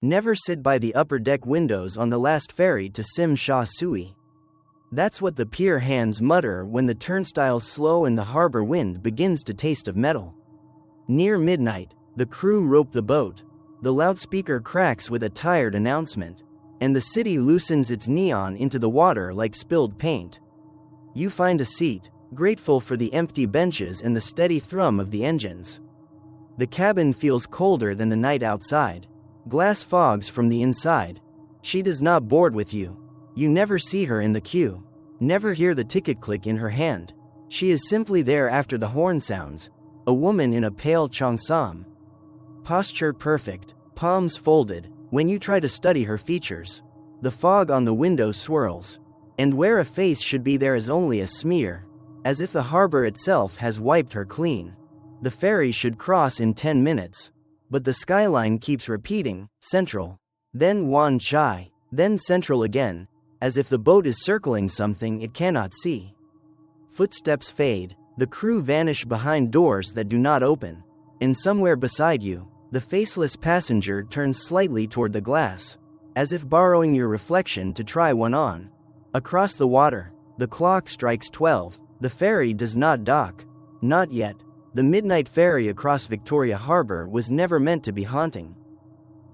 Never sit by the upper deck windows on the last ferry to Tsim Sha Tsui. That's what the pier hands mutter when the turnstiles slow and the harbor wind begins to taste of metal. Near midnight, the crew rope the boat. The loudspeaker cracks with a tired announcement, and the city loosens its neon into the water like spilled paint. You find a seat, grateful for the empty benches and the steady thrum of the engines. The cabin feels colder than the night outside. Glass fogs from the inside. She does not board with you. You never see her in the queue. Never hear the ticket click in her hand. She is simply there after the horn sounds. A woman in a pale cheongsam. Posture perfect, palms folded, when you try to study her features. The fog on the window swirls. And where a face should be there is only a smear. As if the harbor itself has wiped her clean. The ferry should cross in 10 minutes. But the skyline keeps repeating, Central. Then Wan Chai. Then Central again. As if the boat is circling something it cannot see. Footsteps fade. The crew vanish behind doors that do not open. And somewhere beside you, the faceless passenger turns slightly toward the glass. As if borrowing your reflection to try one on. Across the water, the clock strikes 12. The ferry does not dock. Not yet. The Midnight Ferry across Victoria Harbour was never meant to be haunting.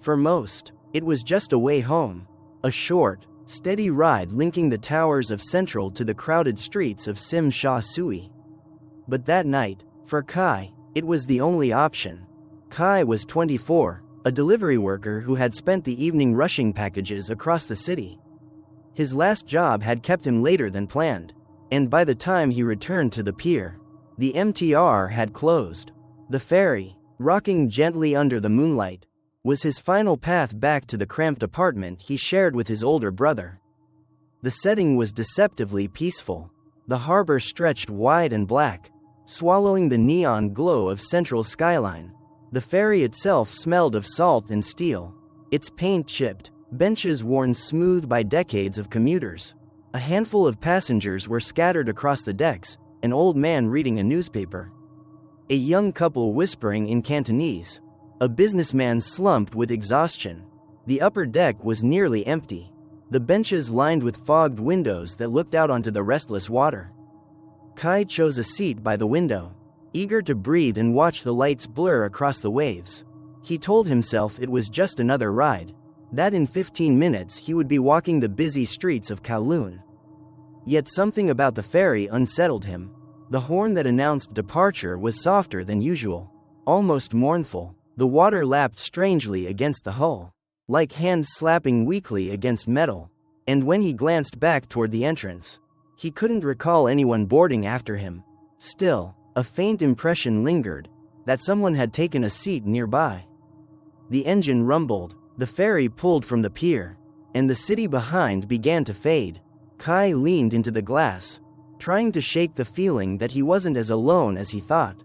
For most, it was just a way home. A short, steady ride linking the towers of Central to the crowded streets of Tsim Sha Tsui. But that night, for Kai, it was the only option. Kai was 24, a delivery worker who had spent the evening rushing packages across the city. His last job had kept him later than planned, and by the time he returned to the pier, the MTR had closed. The ferry, rocking gently under the moonlight, was his final path back to the cramped apartment he shared with his older brother. The setting was deceptively peaceful. The harbor stretched wide and black, swallowing the neon glow of Central's skyline. The ferry itself smelled of salt and steel, its paint chipped, benches worn smooth by decades of commuters. A handful of passengers were scattered across the decks, an old man reading a newspaper. A young couple whispering in Cantonese. A businessman slumped with exhaustion. The upper deck was nearly empty. The benches lined with fogged windows that looked out onto the restless water. Kai chose a seat by the window, eager to breathe and watch the lights blur across the waves. He told himself it was just another ride, that in 15 minutes he would be walking the busy streets of Kowloon. Yet something about the ferry unsettled him. The horn that announced departure was softer than usual, almost mournful. The water lapped strangely against the hull, like hands slapping weakly against metal. And when he glanced back toward the entrance, he couldn't recall anyone boarding after him. Still, a faint impression lingered, that someone had taken a seat nearby. The engine rumbled, the ferry pulled from the pier, and the city behind began to fade. Kai leaned into the glass, trying to shake the feeling that he wasn't as alone as he thought.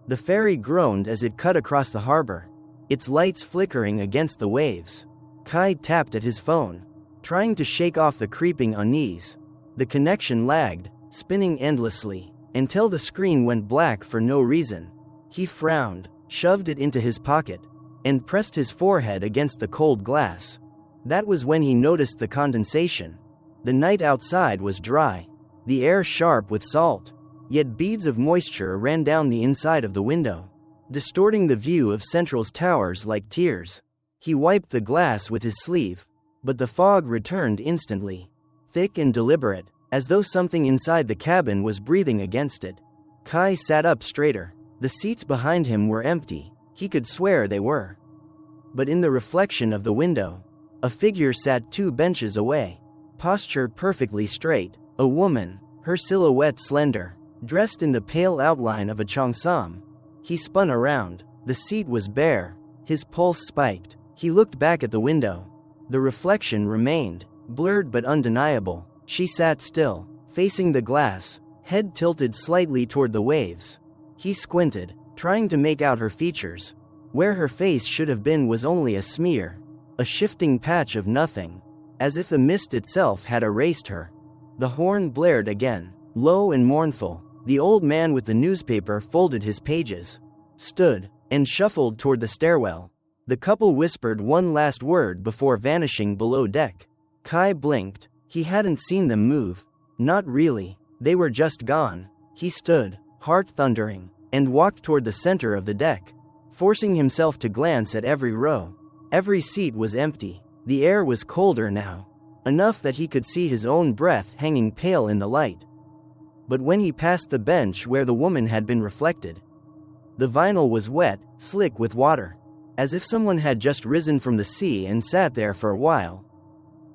The ferry groaned as it cut across the harbor, its lights flickering against the waves. Kai tapped at his phone, trying to shake off the creeping unease. The connection lagged, spinning endlessly, until the screen went black for no reason. He frowned, shoved it into his pocket, and pressed his forehead against the cold glass. That was when he noticed the condensation. The night outside was dry, the air sharp with salt, yet beads of moisture ran down the inside of the window, distorting the view of Central's towers like tears. He wiped the glass with his sleeve, but the fog returned instantly, thick and deliberate, as though something inside the cabin was breathing against it. Kai sat up straighter. The seats behind him were empty, he could swear they were. But in the reflection of the window, a figure sat 2 benches away, postured perfectly straight, a woman, her silhouette slender, dressed in the pale outline of a cheongsam. He spun around. The seat was bare. His pulse spiked. He looked back at the window. The reflection remained, blurred but undeniable. She sat still, facing the glass, head tilted slightly toward the waves. He squinted, trying to make out her features. Where her face should have been was only a smear, a shifting patch of nothing, as if the mist itself had erased her. The horn blared again, low and mournful. The old man with the newspaper folded his pages, stood, and shuffled toward the stairwell. The couple whispered one last word before vanishing below deck. Kai blinked. He hadn't seen them move. Not really. They were just gone. He stood, heart thundering, and walked toward the center of the deck, forcing himself to glance at every row. Every seat was empty. The air was colder now, enough that he could see his own breath hanging pale in the light. But when he passed the bench where the woman had been reflected, the vinyl was wet, slick with water, as if someone had just risen from the sea and sat there for a while.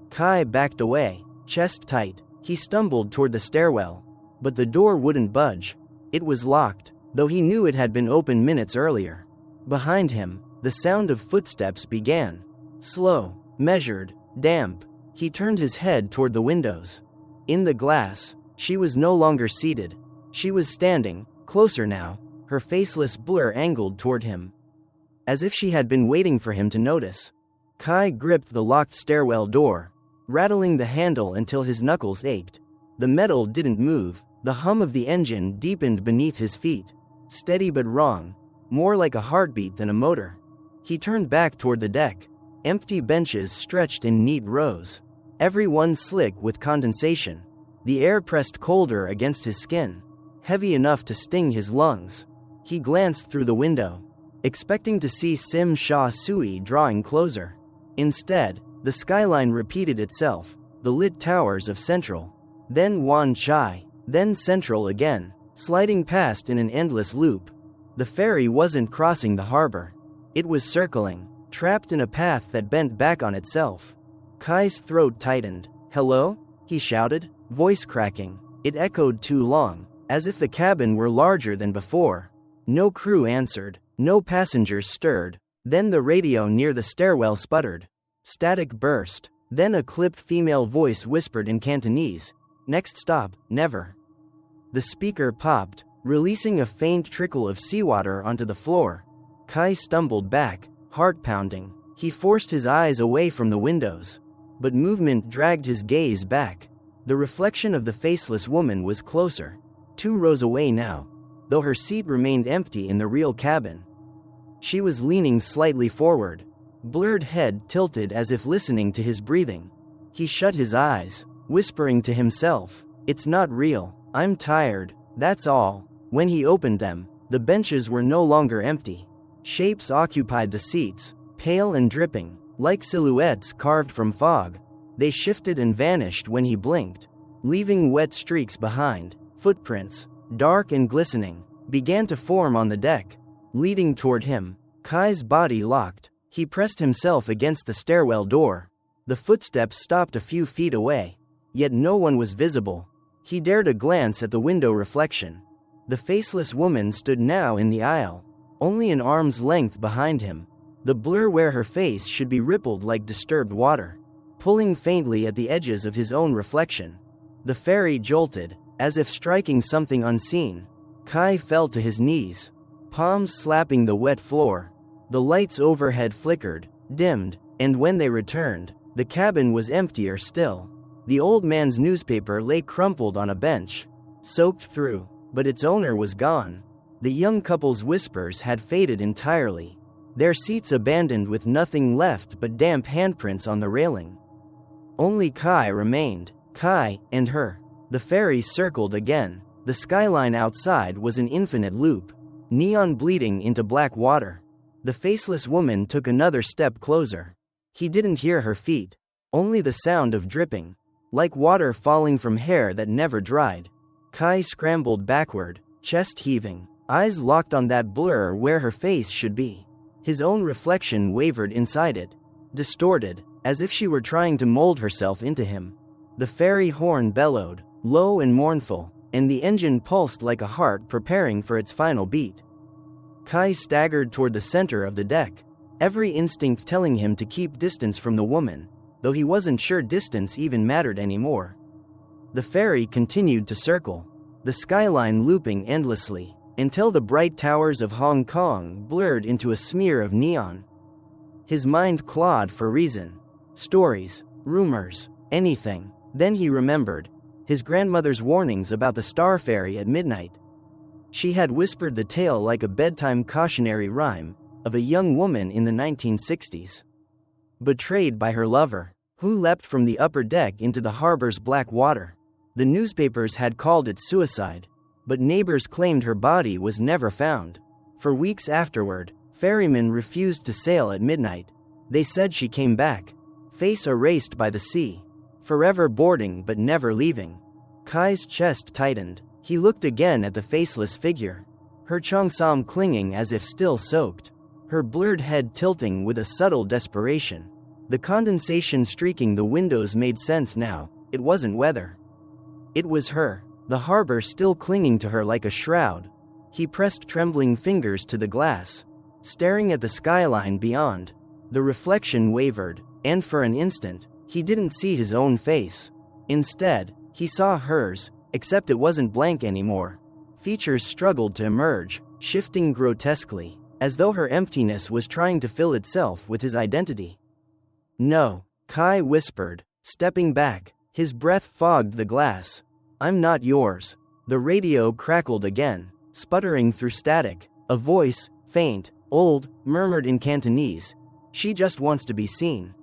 Kai backed away, chest tight. He stumbled toward the stairwell, but the door wouldn't budge. It was locked, though he knew it had been open minutes earlier. Behind him, the sound of footsteps began. Slow, measured, damp. He turned his head toward the windows. In the glass, she was no longer seated. She was standing, closer now, her faceless blur angled toward him, as if she had been waiting for him to notice. Kai gripped the locked stairwell door, rattling the handle until his knuckles ached. The metal didn't move. The hum of the engine deepened beneath his feet. Steady but wrong, more like a heartbeat than a motor. He turned back toward the deck. Empty benches stretched in neat rows, every one slick with condensation. The air pressed colder against his skin, heavy enough to sting his lungs. He glanced through the window, expecting to see Tsim Sha Tsui drawing closer. Instead, the skyline repeated itself, the lit towers of Central, then Wan Chai, then Central again, sliding past in an endless loop. The ferry wasn't crossing the harbor. It was circling, trapped in a path that bent back on itself. Kai's throat tightened. "Hello?" he shouted, voice cracking. It echoed too long, as if the cabin were larger than before. No crew answered, no passengers stirred. Then the radio near the stairwell sputtered. Static burst. Then a clipped female voice whispered in Cantonese, "Next stop, never." The speaker popped, releasing a faint trickle of seawater onto the floor. Kai stumbled back, heart pounding. He forced his eyes away from the windows, but movement dragged his gaze back. The reflection of the faceless woman was closer, 2 rows away now, though her seat remained empty in the real cabin. She was leaning slightly forward, blurred head tilted as if listening to his breathing. He shut his eyes, whispering to himself, "It's not real. I'm tired, that's all." When he opened them, the benches were no longer empty. Shapes occupied the seats, pale and dripping, like silhouettes carved from fog. They shifted and vanished when he blinked, leaving wet streaks behind. Footprints, dark and glistening, began to form on the deck, leading toward him. Kai's body locked. He pressed himself against the stairwell door. The footsteps stopped a few feet away, yet no one was visible. He dared a glance at the window reflection. The faceless woman stood now in the aisle, only an arm's length behind him. The blur where her face should be rippled like disturbed water, pulling faintly at the edges of his own reflection. The ferry jolted, as if striking something unseen. Kai fell to his knees, palms slapping the wet floor. The lights overhead flickered, dimmed, and when they returned, the cabin was emptier still. The old man's newspaper lay crumpled on a bench, soaked through, but its owner was gone. The young couple's whispers had faded entirely, their seats abandoned with nothing left but damp handprints on the railing. Only Kai remained, Kai and her. The ferry circled again. The skyline outside was an infinite loop, neon bleeding into black water. The faceless woman took another step closer. He didn't hear her feet, only the sound of dripping, like water falling from hair that never dried. Kai scrambled backward, chest heaving, eyes locked on that blur where her face should be. His own reflection wavered inside it, distorted, as if she were trying to mold herself into him. The ferry horn bellowed, low and mournful, and the engine pulsed like a heart preparing for its final beat. Kai staggered toward the center of the deck, every instinct telling him to keep distance from the woman, though he wasn't sure distance even mattered anymore. The ferry continued to circle, the skyline looping endlessly, until the bright towers of Hong Kong blurred into a smear of neon. His mind clawed for reason. Stories, rumors, anything. Then he remembered his grandmother's warnings about the star ferry at midnight. She had whispered the tale like a bedtime cautionary rhyme, of a young woman in the 1960s. Betrayed by her lover, who leapt from the upper deck into the harbor's black water. The newspapers had called it suicide, but neighbors claimed her body was never found. For weeks afterward, ferrymen refused to sail at midnight. They said she came back, face erased by the sea, forever boarding but never leaving. Kai's chest tightened. He looked again at the faceless figure, her cheongsam clinging as if still soaked, her blurred head tilting with a subtle desperation. The condensation streaking the windows made sense now. It wasn't weather. It was her, the harbor still clinging to her like a shroud. He pressed trembling fingers to the glass, staring at the skyline beyond. The reflection wavered, and for an instant, he didn't see his own face. Instead, he saw hers, except it wasn't blank anymore. Features struggled to emerge, shifting grotesquely, as though her emptiness was trying to fill itself with his identity. "No," Kai whispered, stepping back. His breath fogged the glass. "I'm not yours." The radio crackled again, sputtering through static. A voice, faint, old, murmured in Cantonese, "She just wants to be seen."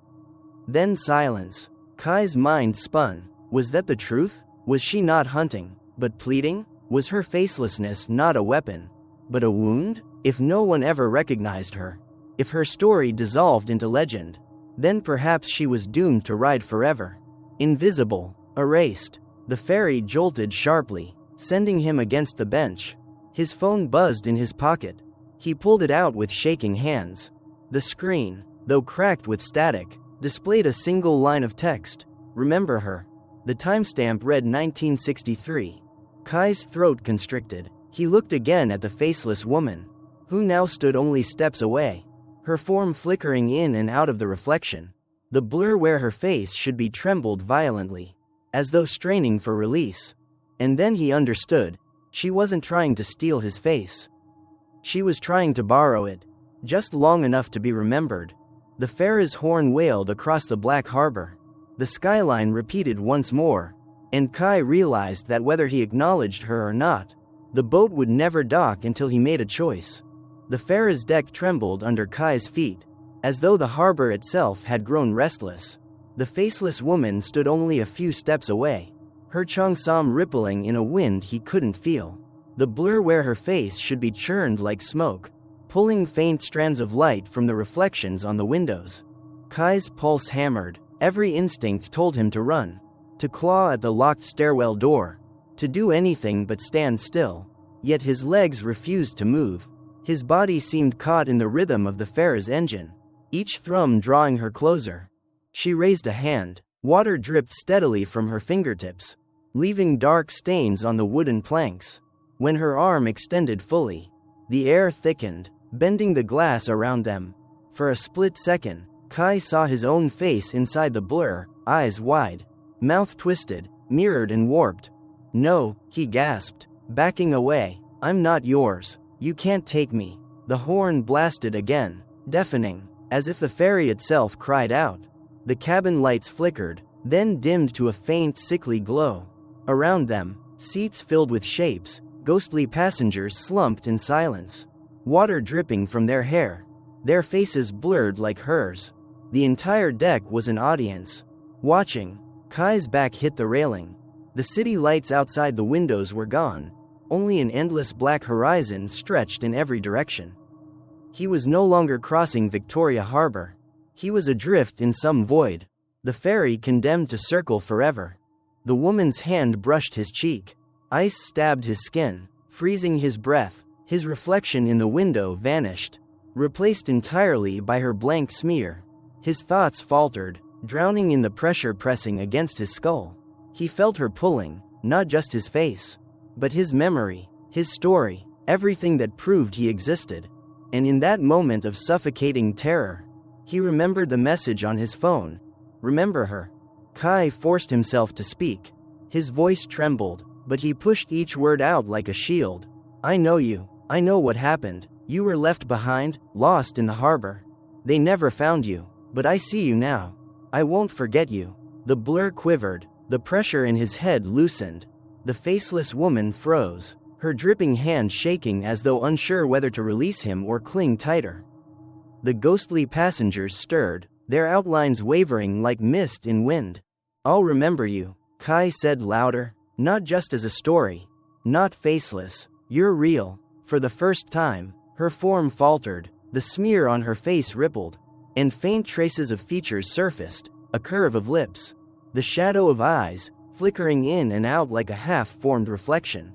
Then silence. Kai's mind spun. Was that the truth? Was she not hunting, but pleading? Was her facelessness not a weapon, but a wound? If no one ever recognized her, if her story dissolved into legend, then perhaps she was doomed to ride forever. Invisible, erased. The ferry jolted sharply, sending him against the bench. His phone buzzed in his pocket. He pulled it out with shaking hands. The screen, though cracked with static, displayed a single line of text. "Remember her." The timestamp read 1963. Kai's throat constricted. He looked again at the faceless woman, who now stood only steps away, her form flickering in and out of the reflection. The blur where her face should be trembled violently, as though straining for release. And then he understood. She wasn't trying to steal his face. She was trying to borrow it, just long enough to be remembered. The ferry's horn wailed across the black harbor. The skyline repeated once more, and Kai realized that whether he acknowledged her or not, the boat would never dock until he made a choice. The ferry's deck trembled under Kai's feet, as though the harbor itself had grown restless. The faceless woman stood only a few steps away, her cheongsam rippling in a wind he couldn't feel. The blur where her face should be churned like smoke, pulling faint strands of light from the reflections on the windows. Kai's pulse hammered. Every instinct told him to run, to claw at the locked stairwell door, to do anything but stand still. Yet his legs refused to move. His body seemed caught in the rhythm of the ferry's engine, each thrum drawing her closer. She raised a hand. Water dripped steadily from her fingertips, leaving dark stains on the wooden planks. When her arm extended fully, the air thickened, bending the glass around them. For a split second, Kai saw his own face inside the blur, eyes wide, mouth twisted, mirrored and warped. "No," he gasped, backing away. "I'm not yours. You can't take me." The horn blasted again, deafening, as if the ferry itself cried out. The cabin lights flickered, then dimmed to a faint, sickly glow. Around them, seats filled with shapes, ghostly passengers slumped in silence, water dripping from their hair, their faces blurred like hers. The entire deck was an audience, watching. Kai's back hit the railing. The city lights outside the windows were gone. Only an endless black horizon stretched in every direction. He was no longer crossing Victoria Harbour. He was adrift in some void. The ferry condemned to circle forever. The woman's hand brushed his cheek. Ice stabbed his skin, freezing his breath. His reflection in the window vanished, replaced entirely by her blank smear. His thoughts faltered, drowning in the pressure pressing against his skull. He felt her pulling, not just his face, but his memory, his story, everything that proved he existed. And in that moment of suffocating terror, he remembered the message on his phone. "Remember her." Kai forced himself to speak. His voice trembled, but he pushed each word out like a shield. "I know you. I know what happened. You were left behind, lost in the harbor. They never found you. But I see you now. I won't forget you." The blur quivered, the pressure in his head loosened. The faceless woman froze, her dripping hand shaking as though unsure whether to release him or cling tighter. The ghostly passengers stirred, their outlines wavering like mist in wind. "I'll remember you," Kai said louder, "not just as a story. Not faceless. You're real." For the first time, her form faltered, the smear on her face rippled, and faint traces of features surfaced, a curve of lips, the shadow of eyes, flickering in and out like a half-formed reflection.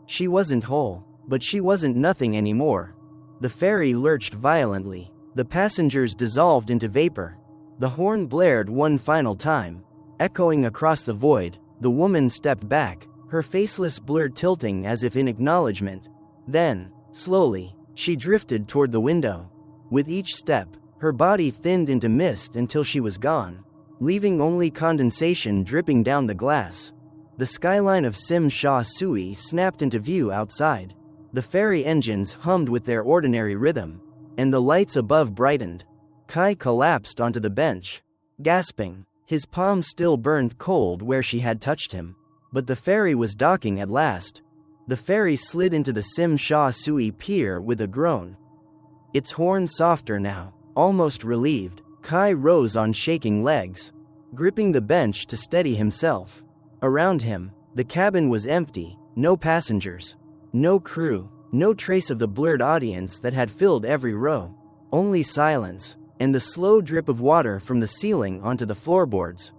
She wasn't whole, but she wasn't nothing anymore. The ferry lurched violently, the passengers dissolved into vapor. The horn blared one final time, echoing across the void. The woman stepped back, her faceless blur tilting as if in acknowledgement. Then, slowly, she drifted toward the window. With each step, her body thinned into mist until she was gone, leaving only condensation dripping down the glass. The skyline of Tsim Sha Tsui snapped into view outside. The ferry engines hummed with their ordinary rhythm, and the lights above brightened. Kai collapsed onto the bench, gasping. His palm still burned cold where she had touched him. But the ferry was docking at last. The ferry slid into the Tsim Sha Tsui pier with a groan. Its horn softer now, almost relieved, Kai rose on shaking legs, gripping the bench to steady himself. Around him, the cabin was empty, no passengers, no crew, no trace of the blurred audience that had filled every row. Only silence, and the slow drip of water from the ceiling onto the floorboards.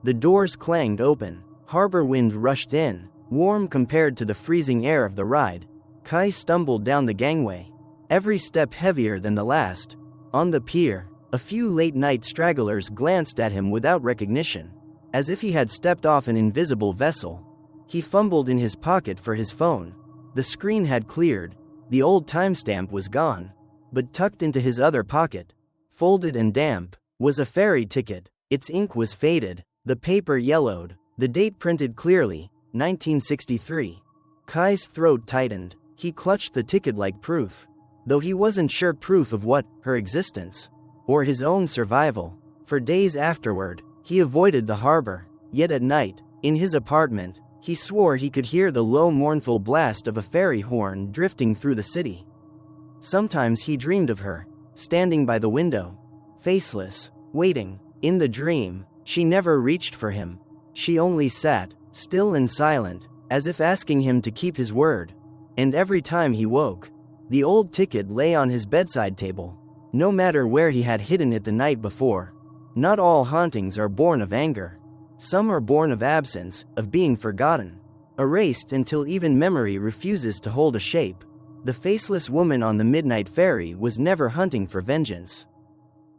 The doors clanged open, harbor wind rushed in, warm compared to the freezing air of the ride. Kai stumbled down the gangway, every step heavier than the last. On the pier, a few late-night stragglers glanced at him without recognition, as if he had stepped off an invisible vessel. He fumbled in his pocket for his phone. The screen had cleared, the old timestamp was gone, but tucked into his other pocket, folded and damp, was a ferry ticket. Its ink was faded, the paper yellowed, the date printed clearly, 1963. Kai's throat tightened. He clutched the ticket like proof, though he wasn't sure proof of what, her existence, or his own survival. For days afterward, he avoided the harbor, yet at night, in his apartment, he swore he could hear the low mournful blast of a ferry horn drifting through the city. Sometimes he dreamed of her, standing by the window, faceless, waiting. In the dream, she never reached for him. She only sat, still and silent, as if asking him to keep his word. And every time he woke, the old ticket lay on his bedside table, no matter where he had hidden it the night before. Not all hauntings are born of anger. Some are born of absence, of being forgotten, erased until even memory refuses to hold a shape. The faceless woman on the Midnight Ferry was never hunting for vengeance.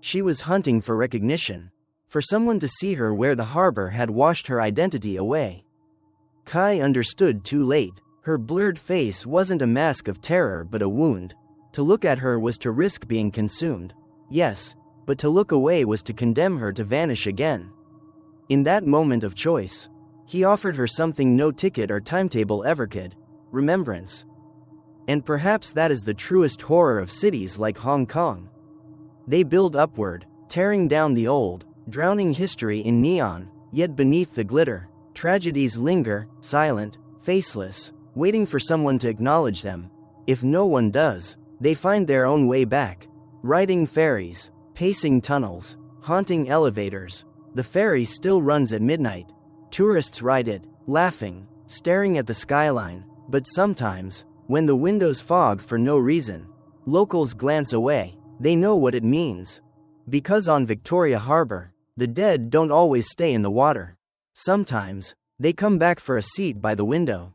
She was hunting for recognition, for someone to see her where the harbor had washed her identity away. Kai understood too late. Her blurred face wasn't a mask of terror but a wound. To look at her was to risk being consumed. Yes, but to look away was to condemn her to vanish again. In that moment of choice, he offered her something no ticket or timetable ever could: remembrance. And perhaps that is the truest horror of cities like Hong Kong. They build upward, tearing down the old, drowning history in neon, yet beneath the glitter, tragedies linger, silent, faceless, waiting for someone to acknowledge them. If no one does, they find their own way back, riding ferries, pacing tunnels, haunting elevators. The ferry still runs at midnight. Tourists ride it, laughing, staring at the skyline, but sometimes, when the windows fog for no reason, locals glance away. They know what it means. Because on Victoria Harbour, the dead don't always stay in the water. Sometimes, they come back for a seat by the window.